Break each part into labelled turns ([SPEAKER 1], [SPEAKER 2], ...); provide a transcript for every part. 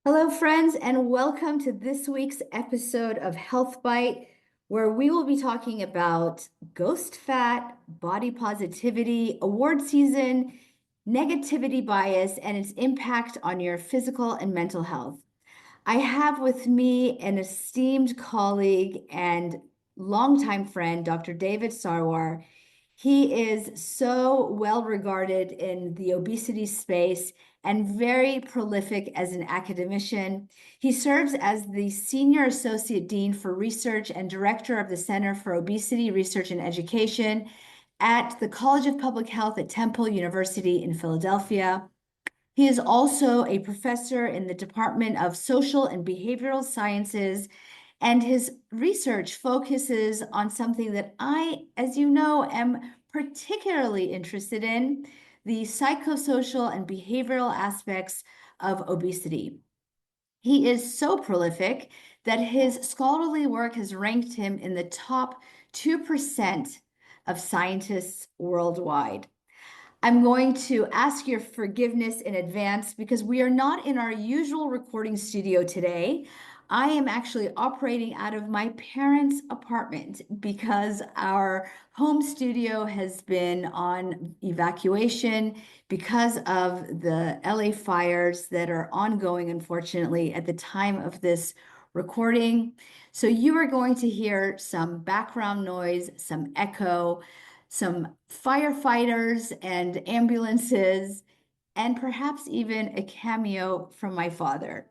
[SPEAKER 1] Hello, friends, and welcome to this week's episode of Health Bite, where we will be talking about ghost fat, body positivity, award season, negativity bias, and its impact on your physical and mental health. I have with me an esteemed colleague and longtime friend, Dr. David Sarwer. He is so well regarded in the obesity space and very prolific as an academician. He serves as the Senior Associate Dean for Research and Director of the Center for Obesity Research and Education at the College of Public Health at Temple University in Philadelphia. He is also a professor in the Department of Social and Behavioral Sciences, and his research focuses on something that I, as you know, am particularly interested in, the psychosocial and behavioral aspects of obesity. He is so prolific that his scholarly work has ranked him in the top 2% of scientists worldwide. I'm going to ask your forgiveness in advance because we are not in our usual recording studio today. I am actually operating out of my parents' apartment because our home studio has been on evacuation because of the LA fires that are ongoing, unfortunately, at the time of this recording. So you are going to hear some background noise, some echo, some firefighters and ambulances, and perhaps even a cameo from my father.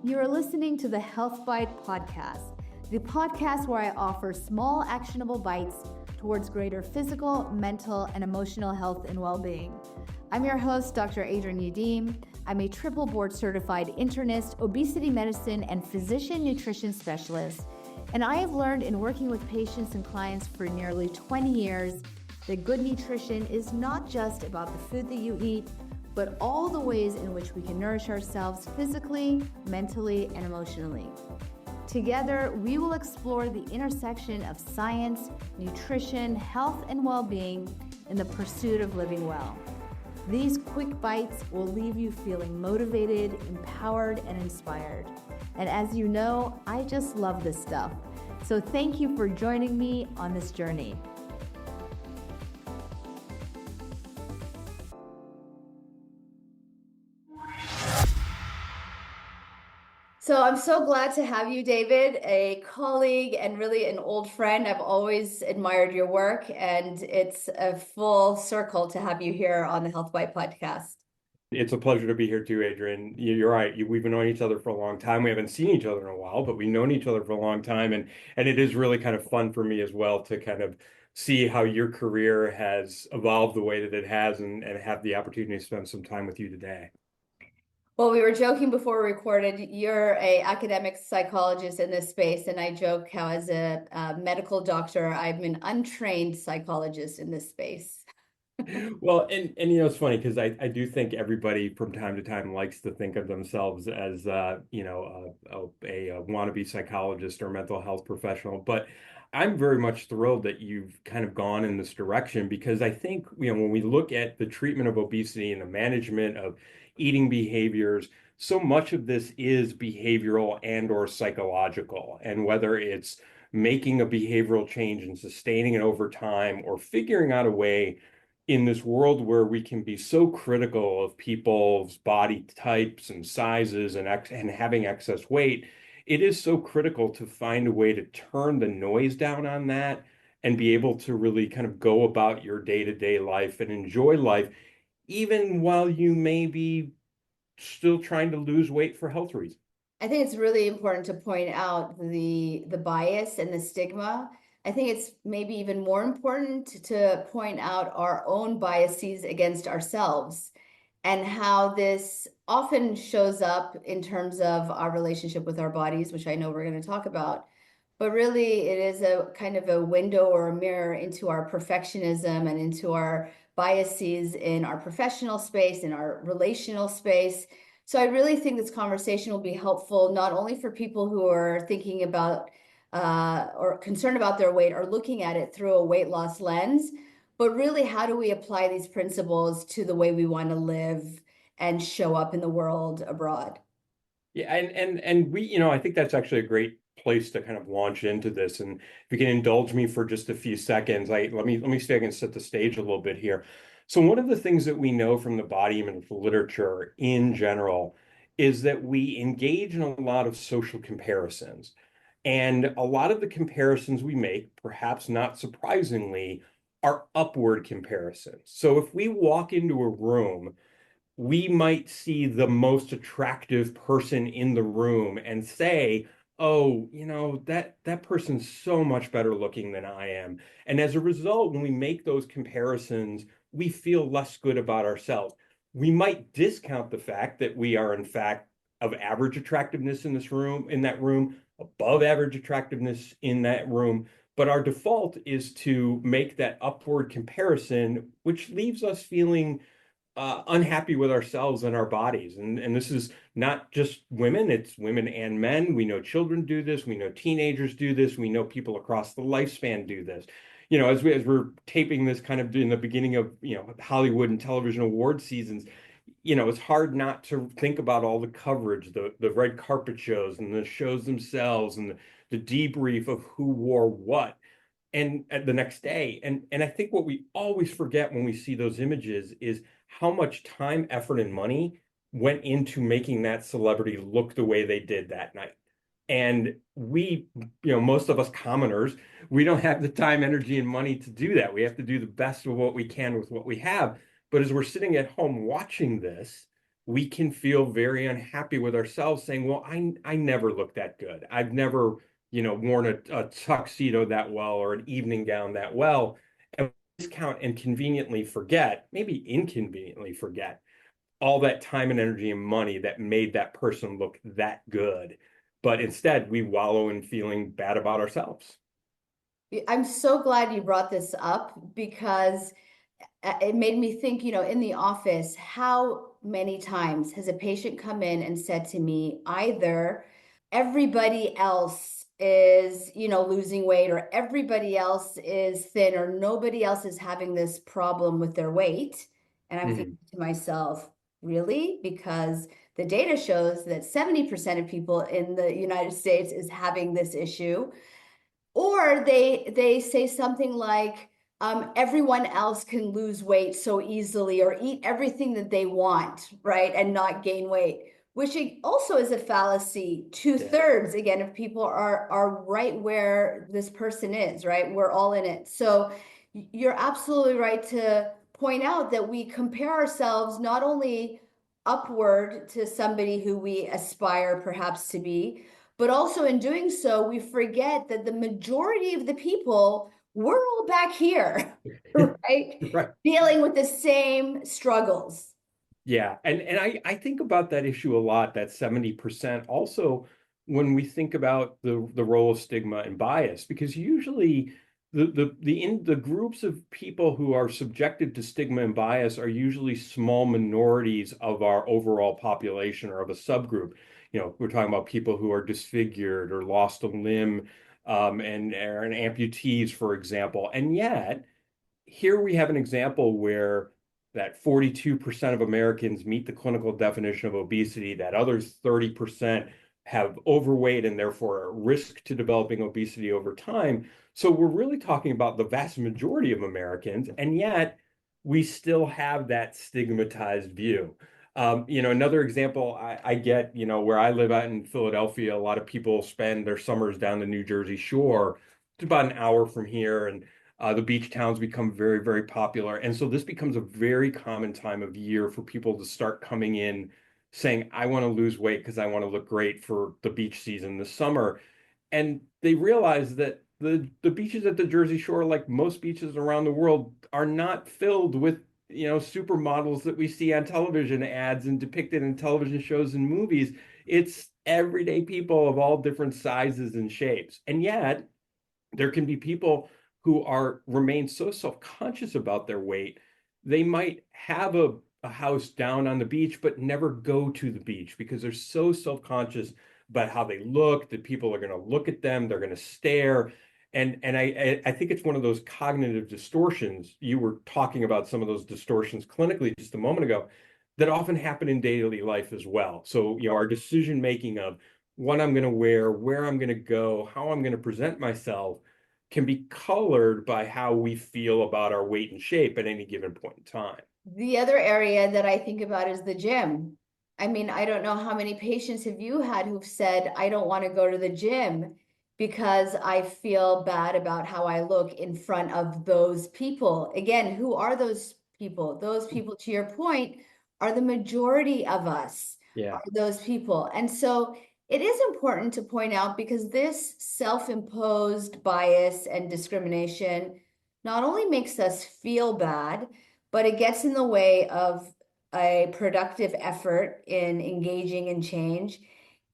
[SPEAKER 1] You are listening to the Health Bite podcast, the podcast where I offer small, actionable bites towards greater physical, mental, and emotional health and well-being. I'm your host, Dr. Adrienne Youdim. I'm a triple board certified internist, obesity medicine, and physician nutrition specialist. And I have learned in working with patients and clients for nearly 20 years that good nutrition is not just about the food that you eat, but all the ways in which we can nourish ourselves physically, mentally, and emotionally. Together, we will explore the intersection of science, nutrition, health, and well-being in the pursuit of living well. These quick bites will leave you feeling motivated, empowered, and inspired. And as you know, I just love this stuff. So thank you for joining me on this journey. So I'm so glad to have you, David, a colleague and really an old friend. I've always admired your work, and it's a full circle to have you here on the Health Bite podcast.
[SPEAKER 2] It's a pleasure to be here too, Adrienne. You're right. We've been knowing each other for a long time. We haven't seen each other in a while, but we've known each other for a long time. And it is really kind of fun for me as well to kind of see how your career has evolved the way that it has and have the opportunity to spend some time with you today.
[SPEAKER 1] Well, we were joking before we recorded. You're a academic psychologist in this space, and I joke how as a medical doctor, I'm an untrained psychologist in this space.
[SPEAKER 2] Well, and you know, it's funny because I do think everybody from time to time likes to think of themselves as a wannabe psychologist or mental health professional. But I'm very much thrilled that you've kind of gone in this direction because I think, you know, when we look at the treatment of obesity and the management of eating behaviors, so much of this is behavioral and or psychological. And whether it's making a behavioral change and sustaining it over time or figuring out a way in this world where we can be so critical of people's body types and sizes and having excess weight, it is so critical to find a way to turn the noise down on that and be able to really kind of go about your day-to-day life and enjoy life, even while you may be still trying to lose weight for health reasons.
[SPEAKER 1] I think it's really important to point out the bias and the stigma. I think it's maybe even more important to point out our own biases against ourselves and how this often shows up in terms of our relationship with our bodies, which I know we're going to talk about. But really, it is a kind of a window or a mirror into our perfectionism and into our biases in our professional space, in our relational space. So I really think this conversation will be helpful, not only for people who are thinking about or concerned about their weight or looking at it through a weight loss lens, but really how do we apply these principles to the way we want to live and show up in the world abroad.
[SPEAKER 2] Yeah, and we, I think that's actually a great place to kind of launch into this. And if you can indulge me for just a few seconds, let me see if I can set the stage a little bit here. So one of the things that we know from the body image literature in general is that we engage in a lot of social comparisons. And a lot of the comparisons we make, perhaps not surprisingly, are upward comparisons. So if we walk into a room, we might see the most attractive person in the room and say, "Oh, that person's so much better looking than I am." And as a result, when we make those comparisons, we feel less good about ourselves. We might discount the fact that we are in fact of average attractiveness in that room, above average attractiveness in that room. But our default is to make that upward comparison, which leaves us feeling unhappy with ourselves and our bodies. And this is not just women, it's women and men. We know children do this. We know teenagers do this. We know people across the lifespan do this. As we're taping this kind of in the beginning of, Hollywood and television award seasons, it's hard not to think about all the coverage, the red carpet shows and the shows themselves and the debrief of who wore what and the next day. And I think what we always forget when we see those images is how much time, effort, and money went into making that celebrity look the way they did that night. And we, most of us commoners, we don't have the time, energy, and money to do that. We have to do the best of what we can with what we have. But as we're sitting at home watching this, we can feel very unhappy with ourselves, saying, "Well, I never looked that good. I've never, worn a tuxedo that well or an evening gown that well." And discount and conveniently forget, maybe inconveniently forget, all that time and energy and money that made that person look that good. But instead, we wallow in feeling bad about ourselves.
[SPEAKER 1] I'm so glad you brought this up because it made me think, in the office, how many times has a patient come in and said to me, either everybody else is, losing weight, or everybody else is thin, or nobody else is having this problem with their weight. And I'm thinking
[SPEAKER 2] Mhm.
[SPEAKER 1] to myself, really? Because the data shows that 70% of people in the United States is having this issue. Or they say something like, everyone else can lose weight so easily or eat everything that they want, right, and not gain weight, which also is a fallacy. Two
[SPEAKER 2] Yeah.
[SPEAKER 1] thirds, again, of people are right where this person is, right? We're all in it. So you're absolutely right to point out that we compare ourselves not only upward to somebody who we aspire perhaps to be, but also in doing so, we forget that the majority of the people, we're all back here, right?
[SPEAKER 2] Right.
[SPEAKER 1] Dealing with the same struggles.
[SPEAKER 2] Yeah, and I think about that issue a lot, that 70%. Also, when we think about the role of stigma and bias, because usually the groups of people who are subjected to stigma and bias are usually small minorities of our overall population or of a subgroup. We're talking about people who are disfigured or lost a limb, and are amputees, for example. And yet here we have an example where that 42% of Americans meet the clinical definition of obesity, that others 30% have overweight and therefore are at risk to developing obesity over time. So we're really talking about the vast majority of Americans, and yet we still have that stigmatized view. Another example I get, where I live out in Philadelphia, a lot of people spend their summers down the New Jersey shore. It's about an hour from here, and the beach towns become very, very popular. And so this becomes a very common time of year for people to start coming in saying, "I want to lose weight because I want to look great for the beach season this summer." And they realize that the beaches at the Jersey Shore, like most beaches around the world, are not filled with, supermodels that we see on television ads and depicted in television shows and movies. It's everyday people of all different sizes and shapes. And yet, there can be people who are remain so self-conscious about their weight, they might have a house down on the beach, but never go to the beach because they're so self-conscious about how they look, that people are going to look at them, they're going to stare. And I think it's one of those cognitive distortions. You were talking about some of those distortions clinically just a moment ago. that often happen in daily life as well. So, our decision making of what I'm going to wear, where I'm going to go, how I'm going to present myself can be colored by how we feel about our weight and shape at any given point in time.
[SPEAKER 1] The other area that I think about is the gym. I mean, I don't know how many patients have you had who've said, I don't want to go to the gym because I feel bad about how I look in front of those people. Again, who are those people? Those people, to your point, are the majority of us,
[SPEAKER 2] Yeah.
[SPEAKER 1] are those people. And so it is important to point out because this self-imposed bias and discrimination not only makes us feel bad, but it gets in the way of a productive effort in engaging in change.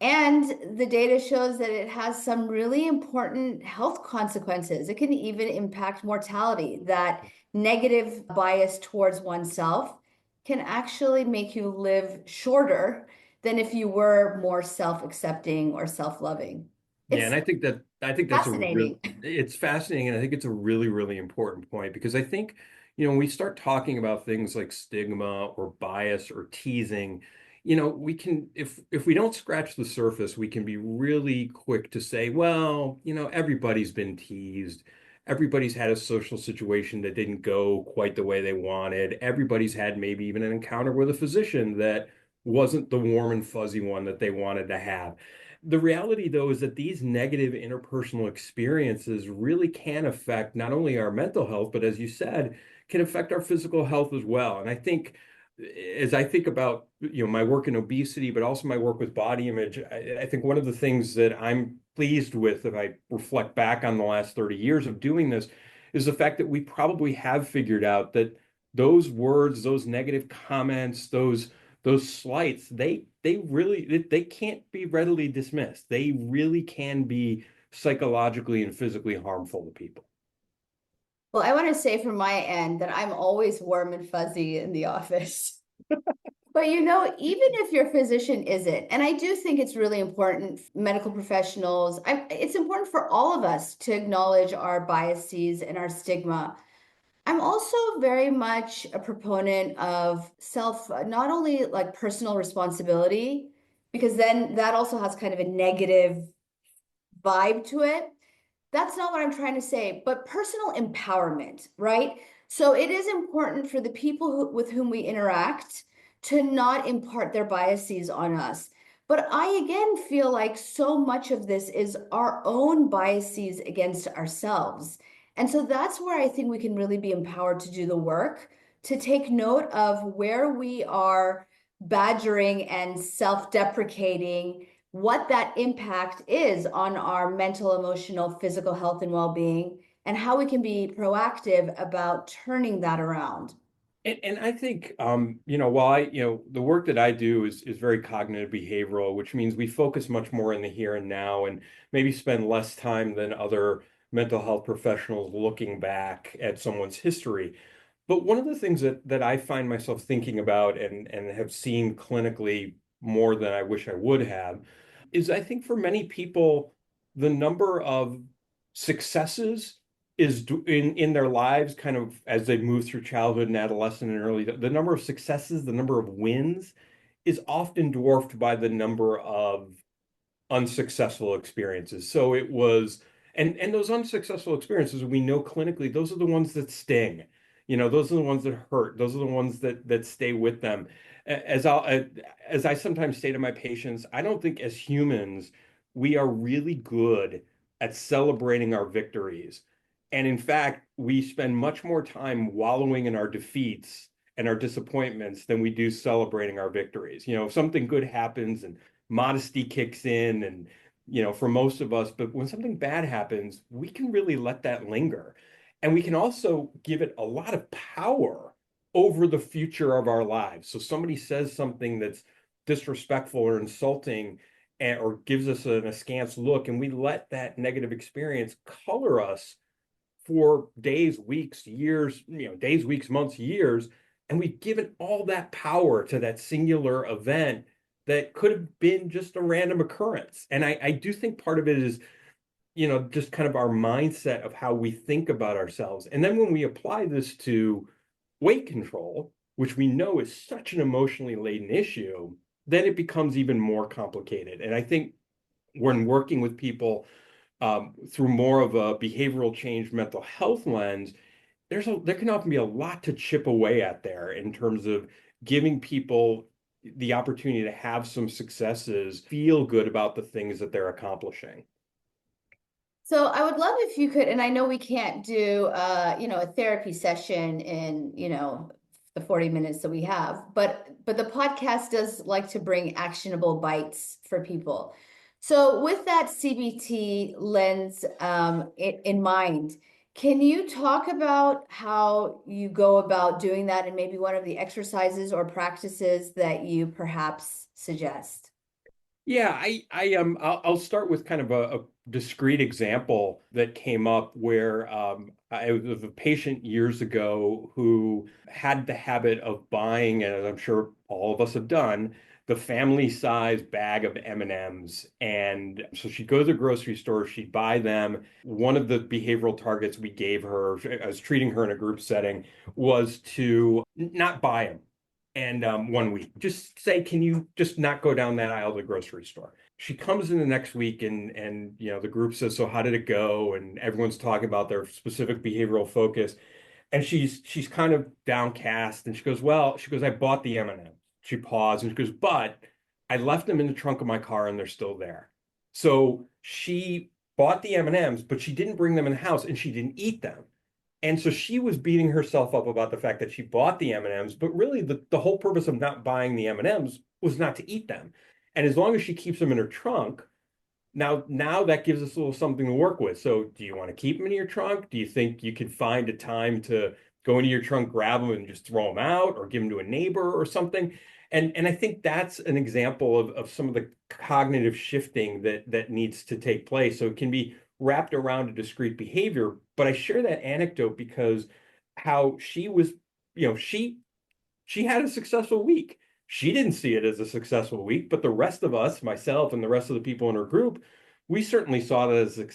[SPEAKER 1] And the data shows that it has some really important health consequences. It can even impact mortality, that negative bias towards oneself can actually make you live shorter than if you were more self-accepting or self-loving.
[SPEAKER 2] Yeah,
[SPEAKER 1] It's
[SPEAKER 2] and I think that's a real
[SPEAKER 1] fascinating.
[SPEAKER 2] it's fascinating, and I think it's a really, really important point because I think, when we start talking about things like stigma or bias or teasing, we can if we don't scratch the surface, we can be really quick to say, well, everybody's been teased. Everybody's had a social situation that didn't go quite the way they wanted. Everybody's had maybe even an encounter with a physician that wasn't the warm and fuzzy one that they wanted to have. The reality, though, is that these negative interpersonal experiences really can affect not only our mental health, but as you said, can affect our physical health as well. And I think as I think about, my work in obesity, but also my work with body image, I think one of the things that I'm pleased with, if I reflect back on the last 30 years of doing this, is the fact that we probably have figured out that those words, those negative comments, those slights, they can't be readily dismissed. They really can be psychologically and physically harmful to people.
[SPEAKER 1] Well, I want to say from my end that I'm always warm and fuzzy in the office. But even if your physician isn't, and I do think it's really important, medical professionals, it's important for all of us to acknowledge our biases and our stigma. I'm also very much a proponent of not only like personal responsibility, because then that also has kind of a negative vibe to it. That's not what I'm trying to say, but personal empowerment, right? So it is important for the people with whom we interact to not impart their biases on us. But I again feel like so much of this is our own biases against ourselves. And so that's where I think we can really be empowered to do the work, to take note of where we are badgering and self-deprecating, what that impact is on our mental, emotional, physical health and well-being, and how we can be proactive about turning that around.
[SPEAKER 2] And I think, while the work that I do is very cognitive behavioral, which means we focus much more in the here and now and maybe spend less time than other mental health professionals looking back at someone's history. But one of the things that I find myself thinking about and have seen clinically more than I wish I would have is I think for many people, the number of successes in their lives, kind of as they move through childhood and adolescence and early, the number of successes, the number of wins is often dwarfed by the number of unsuccessful experiences. So it was, and those unsuccessful experiences, we know clinically, those are the ones that sting. Those are the ones that hurt. Those are the ones that stay with them. As I sometimes say to my patients, I don't think as humans we are really good at celebrating our victories. And in fact, we spend much more time wallowing in our defeats and our disappointments than we do celebrating our victories. If something good happens and modesty kicks in and for most of us, but when something bad happens, we can really let that linger, and we can also give it a lot of power over the future of our lives. So somebody says something that's disrespectful or insulting, or gives us an askance look, and we let that negative experience color us for days, weeks, years, days, weeks, months, years, and we've given all that power to that singular event that could have been just a random occurrence. And I do think part of it is, just kind of our mindset of how we think about ourselves. And then when we apply this to weight control, which we know is such an emotionally laden issue, then it becomes even more complicated. And I think when working with people through more of a behavioral change mental health lens, there can often be a lot to chip away at there in terms of giving people the opportunity to have some successes, feel good about the things that they're accomplishing.
[SPEAKER 1] So I would love if you could, and I know we can't do a therapy session in, the 40 minutes that we have, but the podcast does like to bring actionable bites for people. So with that CBT lens in mind, can you talk about how you go about doing that and maybe one of the exercises or practices that you perhaps suggest?
[SPEAKER 2] Yeah, I'll start with kind of a discrete example that came up where I was a patient years ago who had the habit of buying, and I'm sure all of us have done, the family size bag of M&Ms. And so she'd go to the grocery store, she'd buy them. One of the behavioral targets we gave her, I was treating her in a group setting, was to not buy them. And one week, just say, can you just not go down that aisle of the grocery store? She comes in the next week and the group says, so how did it go? And everyone's talking about their specific behavioral focus. And she's kind of downcast and she goes, well, she goes, I bought the M&Ms. She paused and she goes, but I left them in the trunk of my car and they're still there. So she bought the M&Ms, but she didn't bring them in the house and she didn't eat them. And so she was beating herself up about the fact that she bought the M&Ms, but really the whole purpose of not buying the M&Ms was not to eat them. And as long as she keeps them in her trunk, now that gives us a little something to work with. So do you want to keep them in your trunk? Do you think you could find a time to go into your trunk, grab them and just throw them out or give them to a neighbor or something? And I think that's an example of some of the cognitive shifting that needs to take place. So it can be wrapped around a discrete behavior. But I share that anecdote because how she was, she had a successful week. She didn't see it as a successful week, but the rest of us, myself and the rest of the people in her group, we certainly saw that as a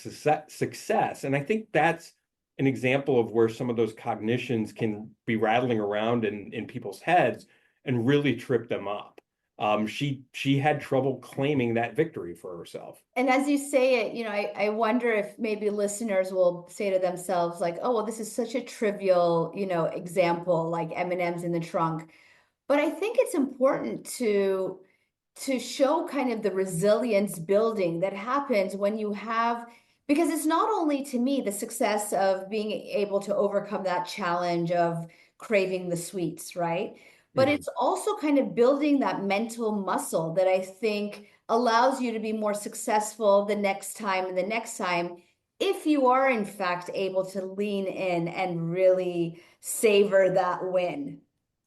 [SPEAKER 2] success. And I think that's an example of where some of those cognitions can be rattling around in people's heads and really trip them up. She had trouble claiming that victory for herself.
[SPEAKER 1] And as you say it, I wonder if maybe listeners will say to themselves, like, oh, well, this is such a trivial, example, like M&Ms in the trunk. But I think it's important to show kind of the resilience building that happens when you have, because it's not only to me the success of being able to overcome that challenge of craving the sweets, right? But
[SPEAKER 2] Mhm.
[SPEAKER 1] it's also kind of building that mental muscle that I think allows you to be more successful the next time and the next time if you are in fact able to lean in and really savor that win.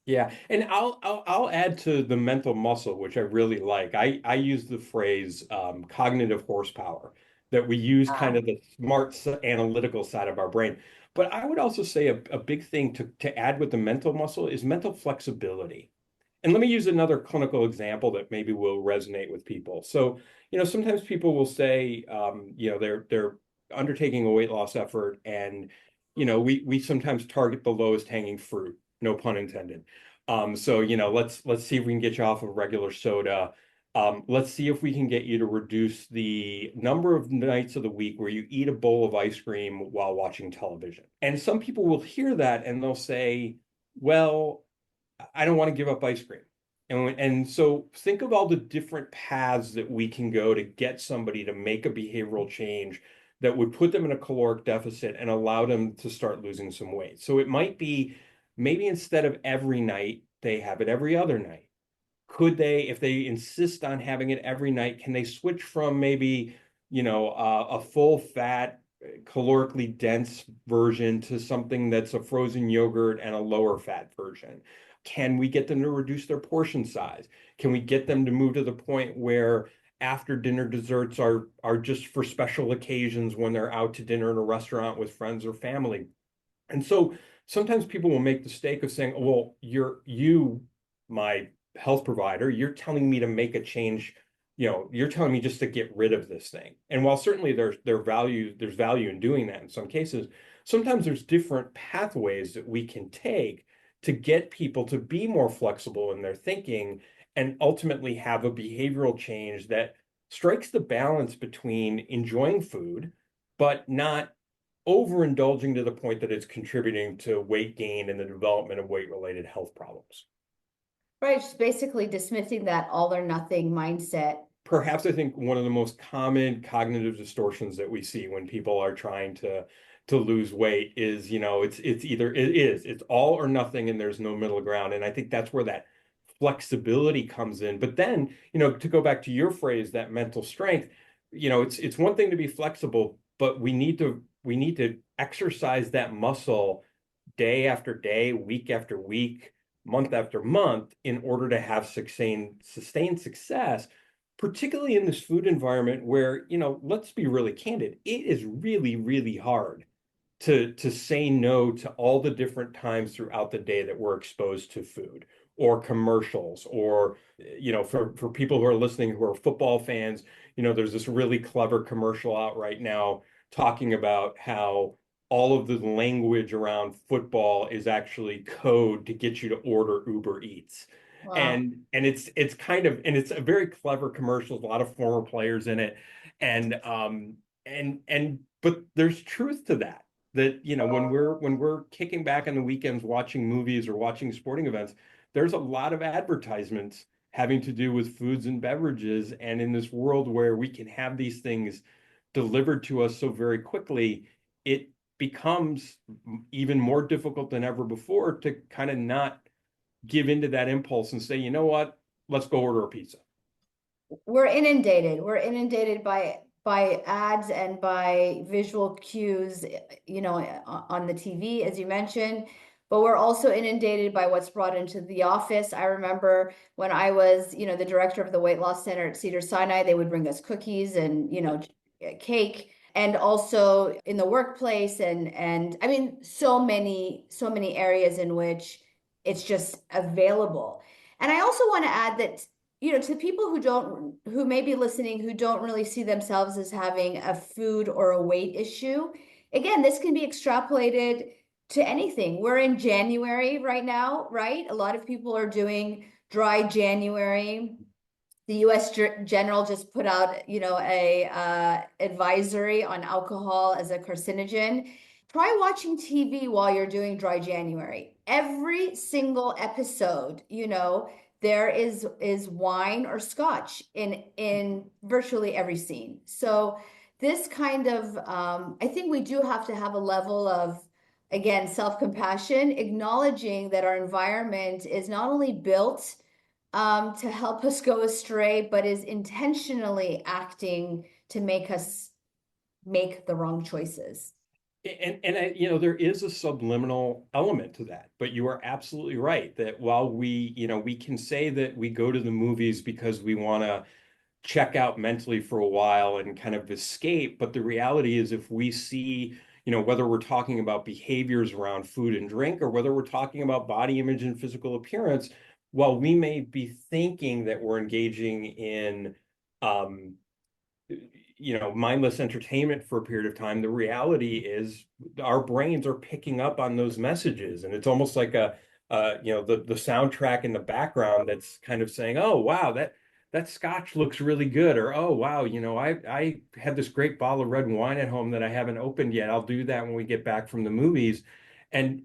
[SPEAKER 2] Yeah, and I'll add to the mental muscle, which I really like. I use the phrase cognitive horsepower that we use kind of the smart analytical side of our brain. But I would also say a big thing to add with the mental muscle is mental flexibility. And let me use another clinical example that maybe will resonate with people. So, sometimes people will say, they're undertaking a weight loss effort, and we sometimes target the lowest hanging fruit, no pun intended. So let's see if we can get you off of regular soda. Let's see if we can get you to reduce the number of nights of the week where you eat a bowl of ice cream while watching television. And some people will hear that and they'll say, well, I don't want to give up ice cream. And so think of all the different paths that we can go to get somebody to make a behavioral change that would put them in a caloric deficit and allow them to start losing some weight. So it might be maybe instead of every night, they have it every other night. Could they, if they insist on having it every night, can they switch from maybe, a full fat, calorically dense version to something that's a frozen yogurt and a lower fat version? Can we get them to reduce their portion size? Can we get them to move to the point where after dinner desserts are just for special occasions when they're out to dinner in a restaurant with friends or family? And so sometimes people will make the mistake of saying, well, my health provider, you're telling me to make a change, you're telling me just to get rid of this thing. And while certainly there's value in doing that in some cases, sometimes there's different pathways that we can take to get people to be more flexible in their thinking and ultimately have a behavioral change that strikes the balance between enjoying food, but not overindulging to the point that it's contributing to weight gain and the development of weight-related health problems.
[SPEAKER 1] Right, just basically dismissing that all or nothing mindset.
[SPEAKER 2] Perhaps I think one of the most common cognitive distortions that we see when people are trying to lose weight is, it's all or nothing and there's no middle ground. And I think that's where that flexibility comes in. But then, to go back to your phrase, that mental strength, it's one thing to be flexible, but we need to exercise that muscle day after day, week after week, month after month in order to have sustained success, particularly in this food environment where, let's be really candid, it is really, really hard to say no to all the different times throughout the day that we're exposed to food or commercials or for people who are listening who are football fans, there's this really clever commercial out right now talking about how all of the language around football is actually code to get you to order Uber Eats.
[SPEAKER 1] Wow.
[SPEAKER 2] And it's a very clever commercial, a lot of former players in it. And but there's truth to that. That when we're kicking back on the weekends watching movies or watching sporting events, there's a lot of advertisements having to do with foods and beverages. And in this world where we can have these things delivered to us so very quickly, it becomes even more difficult than ever before to kind of not give into that impulse and say, you know what, let's go order a pizza.
[SPEAKER 1] We're inundated. We're inundated by ads and by visual cues, on the TV, as you mentioned. But we're also inundated by what's brought into the office. I remember when I was, the director of the weight loss center at Cedars-Sinai, they would bring us cookies and, cake, and also in the workplace, and I mean, so many areas in which it's just available. And I also want to add that, to people who may be listening, who don't really see themselves as having a food or a weight issue, again, this can be extrapolated to anything. We're in January right now, right? A lot of people are doing dry January. The U.S. General just put out, a advisory on alcohol as a carcinogen. Try watching TV while you're doing dry January. Every single episode, there is wine or scotch in virtually every scene. So this kind of, I think we do have to have a level of, again, self-compassion, acknowledging that our environment is not only built to help us go astray, but is intentionally acting to make us make the wrong choices.
[SPEAKER 2] There is a subliminal element to that, but you are absolutely right that while we can say that we go to the movies because we want to check out mentally for a while and kind of escape, but the reality is if we see, whether we're talking about behaviors around food and drink or whether we're talking about body image and physical appearance, while we may be thinking that we're engaging in um, mindless entertainment for a period of time, the reality is our brains are picking up on those messages. And it's almost like the soundtrack in the background that's kind of saying, oh, wow, that scotch looks really good. Or, oh, wow, I had this great bottle of red wine at home that I haven't opened yet. I'll do that when we get back from the movies. And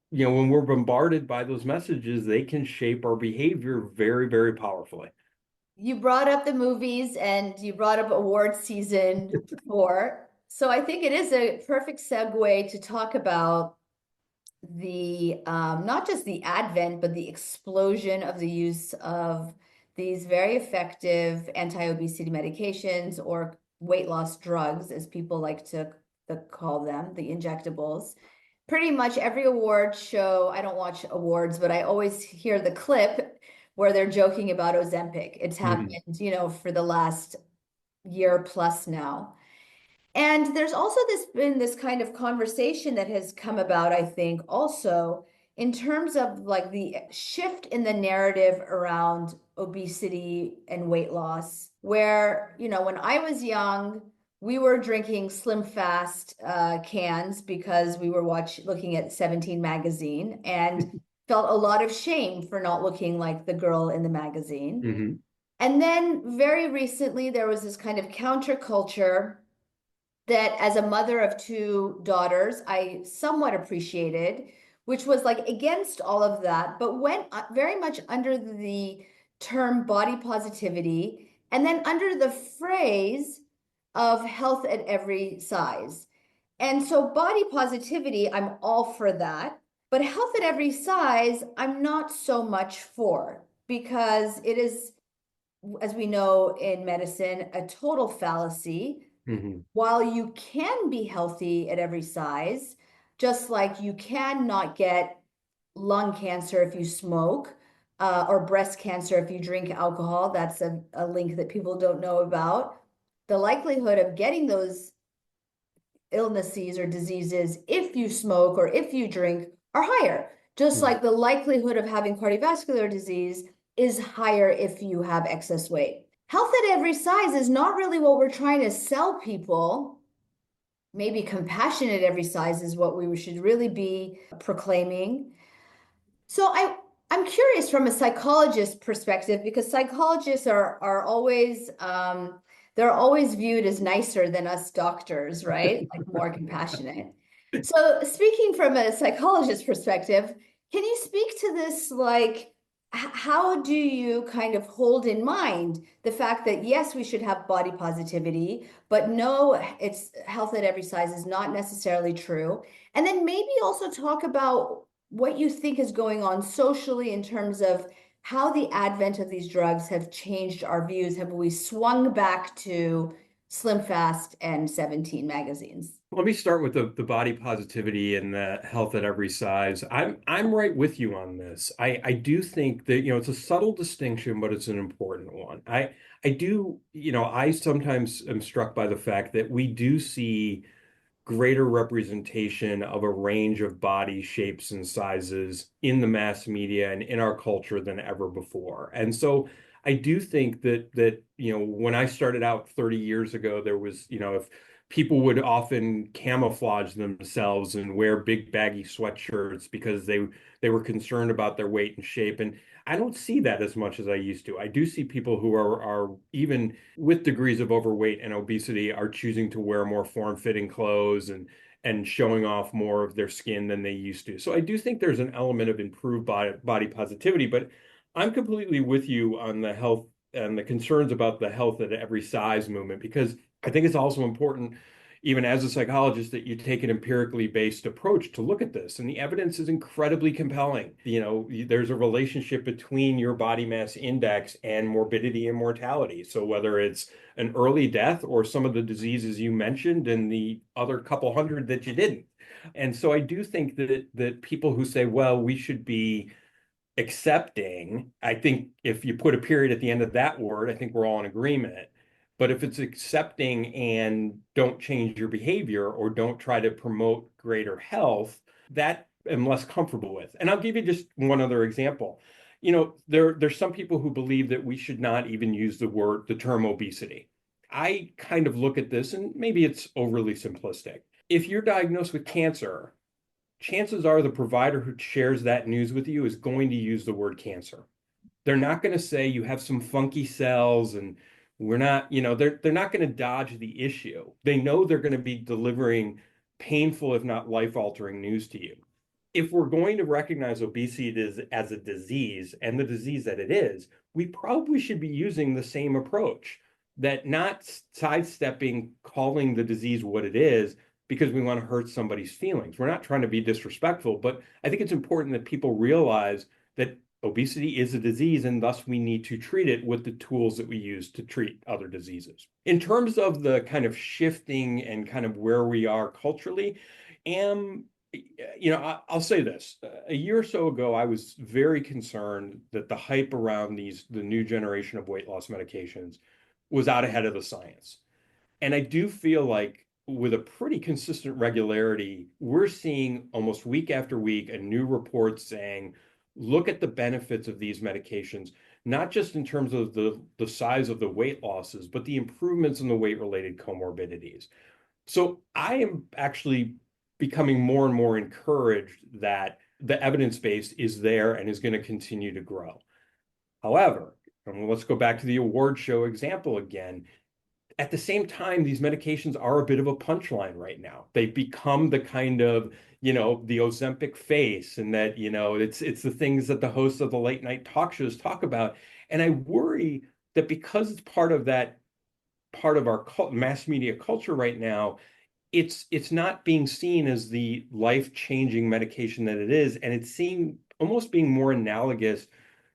[SPEAKER 2] when we're bombarded by those messages, they can shape our behavior very, very powerfully.
[SPEAKER 1] You brought up the movies and you brought up award season before. So I think it is a perfect segue to talk about the not just the advent, but the explosion of the use of these very effective anti-obesity medications or weight loss drugs, as people like to call them, the injectables. Pretty much every award show, I don't watch awards, but I always hear the clip where they're joking about Ozempic. It's happened,
[SPEAKER 2] Mhm.
[SPEAKER 1] for the last year plus now. And there's also been this kind of conversation that has come about, I think, also in terms of like the shift in the narrative around obesity and weight loss, where, when I was young, we were drinking Slim Fast cans because we were looking at 17 magazine and felt a lot of shame for not looking like the girl in the magazine.
[SPEAKER 2] Hmm.
[SPEAKER 1] And then very recently, there was this kind of counterculture that as a mother of two daughters, I somewhat appreciated, which was like against all of that, but went very much under the term body positivity and then under the phrase of health at every size. And so body positivity, I'm all for that. But health at every size, I'm not so much for because it is, as we know in medicine, a total fallacy.
[SPEAKER 2] Hmm.
[SPEAKER 1] While you can be healthy at every size, just like you cannot get lung cancer if you smoke, or breast cancer if you drink alcohol, that's a link that people don't know about. The likelihood of getting those illnesses or diseases if you smoke or if you drink are higher. Just like the likelihood of having cardiovascular disease is higher if you have excess weight. Health at every size is not really what we're trying to sell people. Maybe compassion at every size is what we should really be proclaiming. So I'm curious from a psychologist perspective because psychologists are always they're always viewed as nicer than us doctors, right? Like more compassionate. So speaking from a psychologist perspective, can you speak to this like how do you kind of hold in mind the fact that yes, we should have body positivity, but no, it's health at every size is not necessarily true. And then maybe also talk about what you think is going on socially in terms of how the advent of these drugs have changed our views. Have we swung back to Slim Fast and 17 magazines?
[SPEAKER 2] Let me start with the body positivity and the health at every size. I'm right with you on this. I do think that, it's a subtle distinction, but it's an important one. I do, I sometimes am struck by the fact that we do see greater representation of a range of body shapes and sizes in the mass media and in our culture than ever before. And so I do think that when I started out 30 years ago, there was, if people would often camouflage themselves and wear big baggy sweatshirts because they were concerned about their weight and shape. And I don't see that as much as I used to. I do see people who are even with degrees of overweight and obesity are choosing to wear more form-fitting clothes and showing off more of their skin than they used to. So I do think there's an element of improved body positivity, but I'm completely with you on the health and the concerns about the health at every size movement because I think it's also important, even as a psychologist, that you take an empirically based approach to look at this. And the evidence is incredibly compelling. There's a relationship between your body mass index and morbidity and mortality. So whether it's an early death or some of the diseases you mentioned and the other couple hundred that you didn't. And so I do think that people who say, well, we should be accepting, I think if you put a period at the end of that word, I think we're all in agreement. But if it's accepting and don't change your behavior or don't try to promote greater health, that I'm less comfortable with. And I'll give you just one other example. There's some people who believe that we should not even use the term obesity. I kind of look at this, and maybe it's overly simplistic. If you're diagnosed with cancer, chances are the provider who shares that news with you is going to use the word cancer. They're not going to say you have some funky cells and we're not, they're not going to dodge the issue. They know they're going to be delivering painful, if not life-altering news to you. If we're going to recognize obesity as a disease and the disease that it is, we probably should be using the same approach, that not sidestepping calling the disease what it is because we want to hurt somebody's feelings. We're not trying to be disrespectful, but I think it's important that people realize that obesity is a disease and thus we need to treat it with the tools that we use to treat other diseases. In terms of the kind of shifting and kind of where we are culturally, am I'll say this. A year or so ago, I was very concerned that the hype around the new generation of weight loss medications was out ahead of the science. And I do feel like with a pretty consistent regularity, we're seeing almost week after week a new report saying look at the benefits of these medications, not just in terms of the size of the weight losses, but the improvements in the weight-related comorbidities. So I am actually becoming more and more encouraged that the evidence base is there and is going to continue to grow. However, and let's go back to the award show example again. At the same time, these medications are a bit of a punchline right now. They've become the kind of, the Ozempic face, and that, it's the things that the hosts of the late night talk shows talk about. And I worry that because it's part of our mass media culture right now, it's not being seen as the life-changing medication that it is, and it's seen almost being more analogous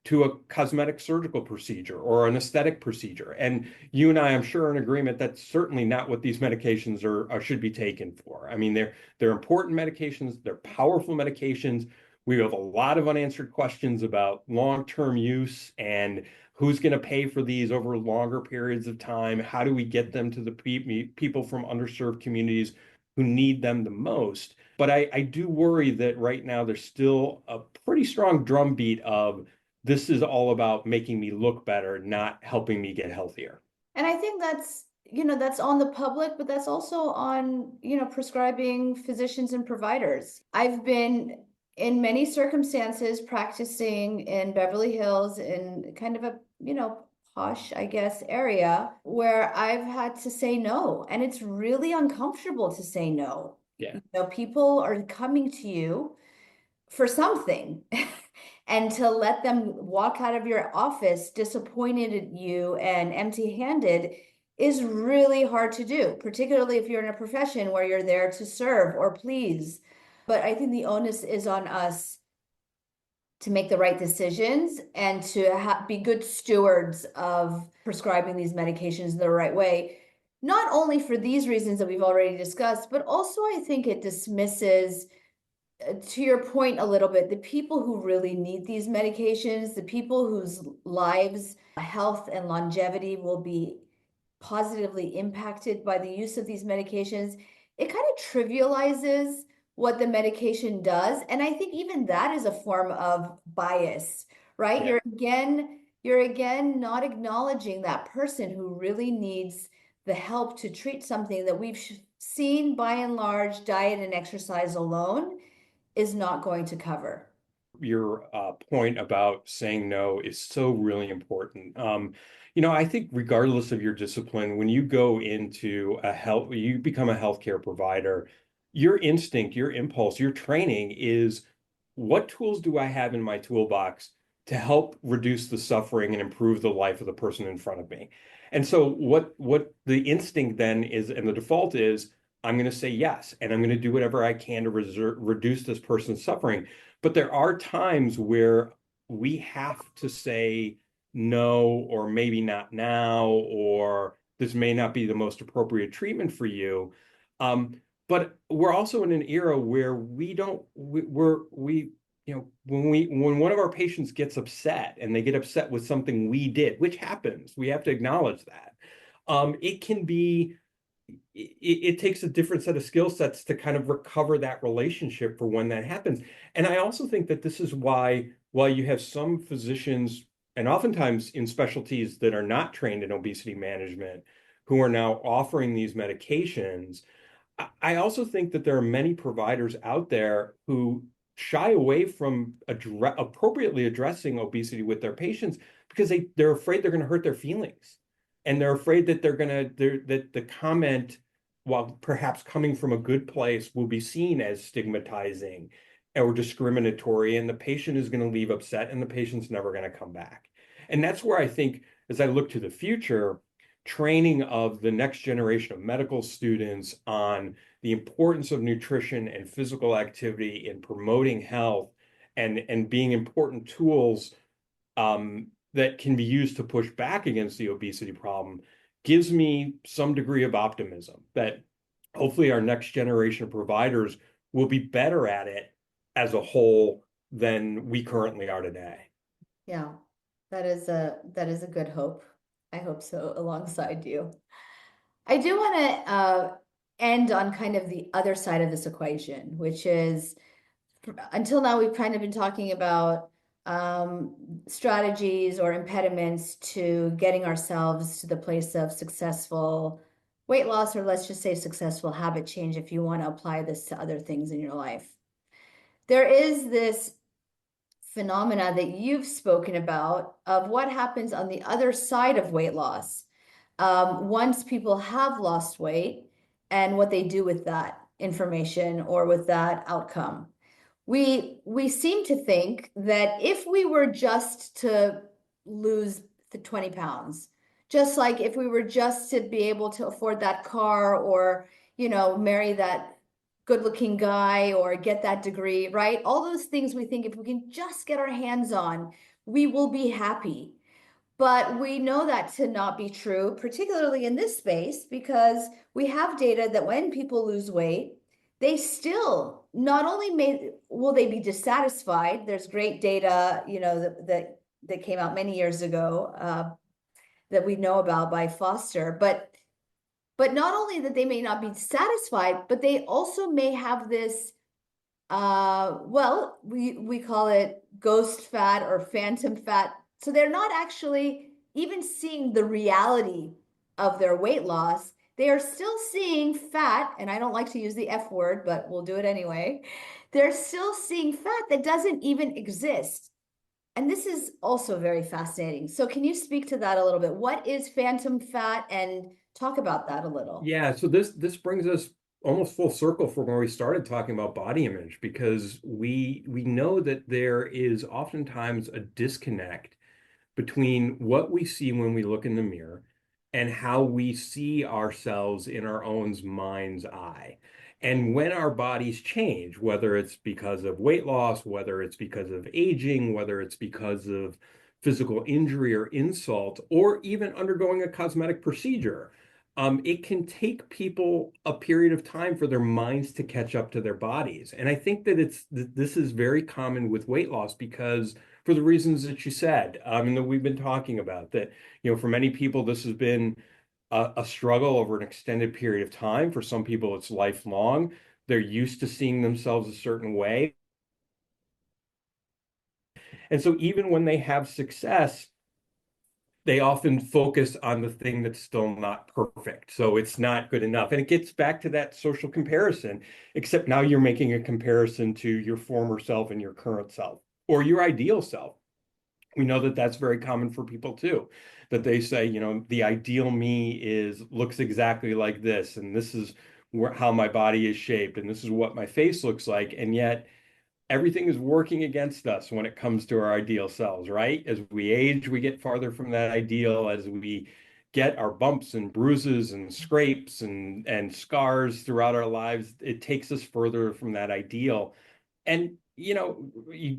[SPEAKER 2] to a cosmetic surgical procedure or an aesthetic procedure. And you and I, I'm sure, are in agreement that's certainly not what these medications are should be taken for. I mean, they're important medications, they're powerful medications. We have a lot of unanswered questions about long-term use and who's going to pay for these over longer periods of time. How do we get them to the people from underserved communities who need them the most? But I do worry that right now there's still a pretty strong drumbeat of this is all about making me look better, not helping me get healthier.
[SPEAKER 1] And I think that's on the public, but that's also on, prescribing physicians and providers. I've been in many circumstances practicing in Beverly Hills in kind of a, posh, I guess, area where I've had to say no. And it's really uncomfortable to say no.
[SPEAKER 2] Yeah.
[SPEAKER 1] People are coming to you for something. And to let them walk out of your office disappointed at you and empty-handed is really hard to do, particularly if you're in a profession where you're there to serve or please. But I think the onus is on us to make the right decisions and to be good stewards of prescribing these medications the right way. Not only for these reasons that we've already discussed, but also I think it dismisses, to your point a little bit, the people who really need these medications, the people whose lives, health, and longevity will be positively impacted by the use of these medications, it kind of trivializes what the medication does. And I think even that is a form of bias, right?
[SPEAKER 2] Yeah.
[SPEAKER 1] You're again not acknowledging that person who really needs the help to treat something that we've seen by and large diet and exercise alone is not going to cover.
[SPEAKER 2] Your point about saying no is so really important. I think regardless of your discipline, when you go into you become a healthcare provider, your instinct, your impulse, your training is what tools do I have in my toolbox to help reduce the suffering and improve the life of the person in front of me? And so what the instinct then is, and the default is, I'm going to say yes, and I'm going to do whatever I can to reduce this person's suffering. But there are times where we have to say no, or maybe not now, or this may not be the most appropriate treatment for you. But we're also in an era where we don't, we, when one of our patients gets upset and they get upset with something we did, which happens, we have to acknowledge that. It can be it takes a different set of skill sets to kind of recover that relationship for when that happens. And I also think that this is why, while you have some physicians, and oftentimes in specialties that are not trained in obesity management, who are now offering these medications, I also think that there are many providers out there who shy away from appropriately addressing obesity with their patients because they're afraid they're going to hurt their feelings. And they're afraid that that the comment, while perhaps coming from a good place, will be seen as stigmatizing or discriminatory, and the patient is going to leave upset, and the patient's never going to come back. And that's where I think, as I look to the future, training of the next generation of medical students on the importance of nutrition and physical activity in promoting health and being important tools that can be used to push back against the obesity problem gives me some degree of optimism that hopefully our next generation of providers will be better at it as a whole than we currently are today.
[SPEAKER 1] Yeah, that is a good hope. I hope so alongside you. I do want to end on kind of the other side of this equation, which is until now we've kind of been talking about strategies or impediments to getting ourselves to the place of successful weight loss, or let's just say successful habit change if you want to apply this to other things in your life. There is this phenomena that you've spoken about of what happens on the other side of weight loss. Once people have lost weight and what they do with that information or with that outcome. We seem to think that if we were just to lose the 20 pounds, just like if we were just to be able to afford that car or, marry that good-looking guy or get that degree, right? All those things we think if we can just get our hands on, we will be happy. But we know that to not be true, particularly in this space, because we have data that when people lose weight, they still not only will they be dissatisfied. There's great data, that came out many years ago that we know about by Foster, but not only that they may not be satisfied, but they also may have this well, we call it ghost fat or phantom fat. So they're not actually even seeing the reality of their weight loss. They are still seeing fat, and I don't like to use the F word, but we'll do it anyway. They're still seeing fat that doesn't even exist. And this is also very fascinating. So can you speak to that a little bit? What is phantom fat and talk about that a little?
[SPEAKER 2] Yeah, so this brings us almost full circle from where we started talking about body image because we know that there is oftentimes a disconnect between what we see when we look in the mirror and how we see ourselves in our own mind's eye. And when our bodies change, whether it's because of weight loss, whether it's because of aging, whether it's because of physical injury or insult, or even undergoing a cosmetic procedure, it can take people a period of time for their minds to catch up to their bodies. And I think that this is very common with weight loss because for the reasons that you said, and that we've been talking about, that, for many people, this has been a struggle over an extended period of time. For some people, it's lifelong. They're used to seeing themselves a certain way. And so even when they have success, they often focus on the thing that's still not perfect. So it's not good enough. And it gets back to that social comparison, except now you're making a comparison to your former self and your current self or your ideal self. We know that that's very common for people too, that they say, the ideal me looks exactly like this, and this is how my body is shaped, and this is what my face looks like. And yet everything is working against us when it comes to our ideal selves, right? As we age, we get farther from that ideal. As we get our bumps and bruises and scrapes and scars throughout our lives, it takes us further from that ideal. And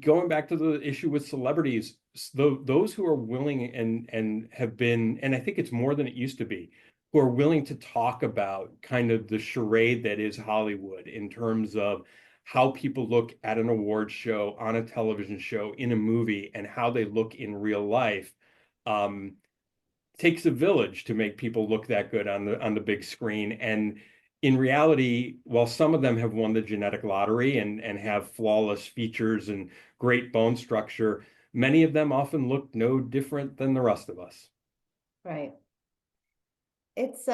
[SPEAKER 2] going back to the issue with celebrities, those who are willing and have been, and I think it's more than it used to be, who are willing to talk about kind of the charade that is Hollywood in terms of how people look at an award show, on a television show, in a movie, and how they look in real life. Um, Takes a village to make people look that good on the big screen. And in reality, while some of them have won the genetic lottery and have flawless features and great bone structure, many of them often look no different than the rest of us.
[SPEAKER 1] Right. It's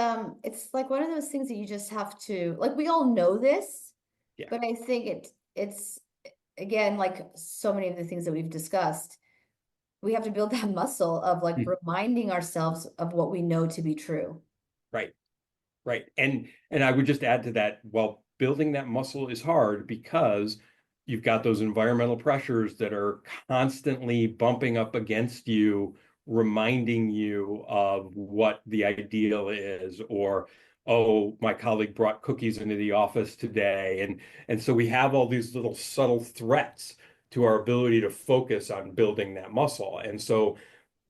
[SPEAKER 1] like one of those things that you just have to, like, we all know this,
[SPEAKER 2] Yeah.
[SPEAKER 1] but I think it's again, like so many of the things that we've discussed, we have to build that muscle of like
[SPEAKER 2] Hmm.
[SPEAKER 1] reminding ourselves of what we know to be true.
[SPEAKER 2] Right. Right. And I would just add to that, while building that muscle is hard because you've got those environmental pressures that are constantly bumping up against you, reminding you of what the ideal is, or, oh, my colleague brought cookies into the office today. And so we have all these little subtle threats to our ability to focus on building that muscle. And so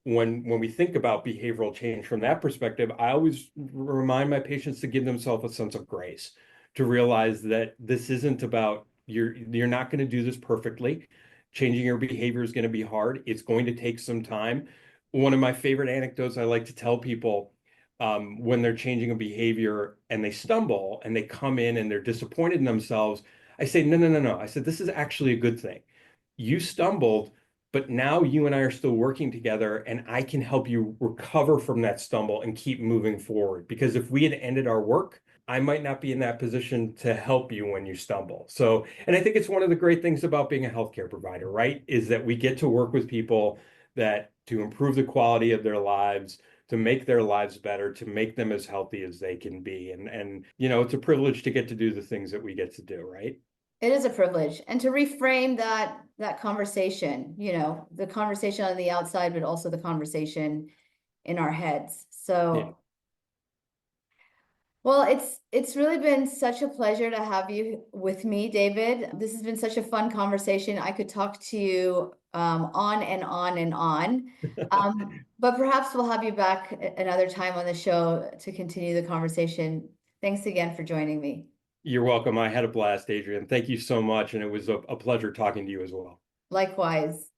[SPEAKER 2] when we think about behavioral change from that perspective, I always remind my patients to give themselves a sense of grace, to realize that this isn't about you're not going to do this perfectly. Changing your behavior is going to be hard. It's going to take some time. One of my favorite anecdotes I like to tell people when they're changing a behavior and they stumble and they come in and they're disappointed in themselves, I say, no, no, no, no. I said, this is actually a good thing. You stumbled, but now you and I are still working together, and I can help you recover from that stumble and keep moving forward. Because if we had ended our work, I might not be in that position to help you when you stumble. So, and I think it's one of the great things about being a healthcare provider, right? Is that we get to work with people that to improve the quality of their lives, to make their lives better, to make them as healthy as they can be. And it's a privilege to get to do the things that we get to do, right?
[SPEAKER 1] It is a privilege. And to reframe that conversation, the conversation on the outside, but also the conversation in our heads.
[SPEAKER 2] Yeah.
[SPEAKER 1] So, well, it's really been such a pleasure to have you with me, David. This has been such a fun conversation. I could talk to you on and on and on. But perhaps we'll have you back another time on the show to continue the conversation. Thanks again for joining me.
[SPEAKER 2] You're welcome. I had a blast, Adrienne. Thank you so much. And it was a pleasure talking to you as well.
[SPEAKER 1] Likewise.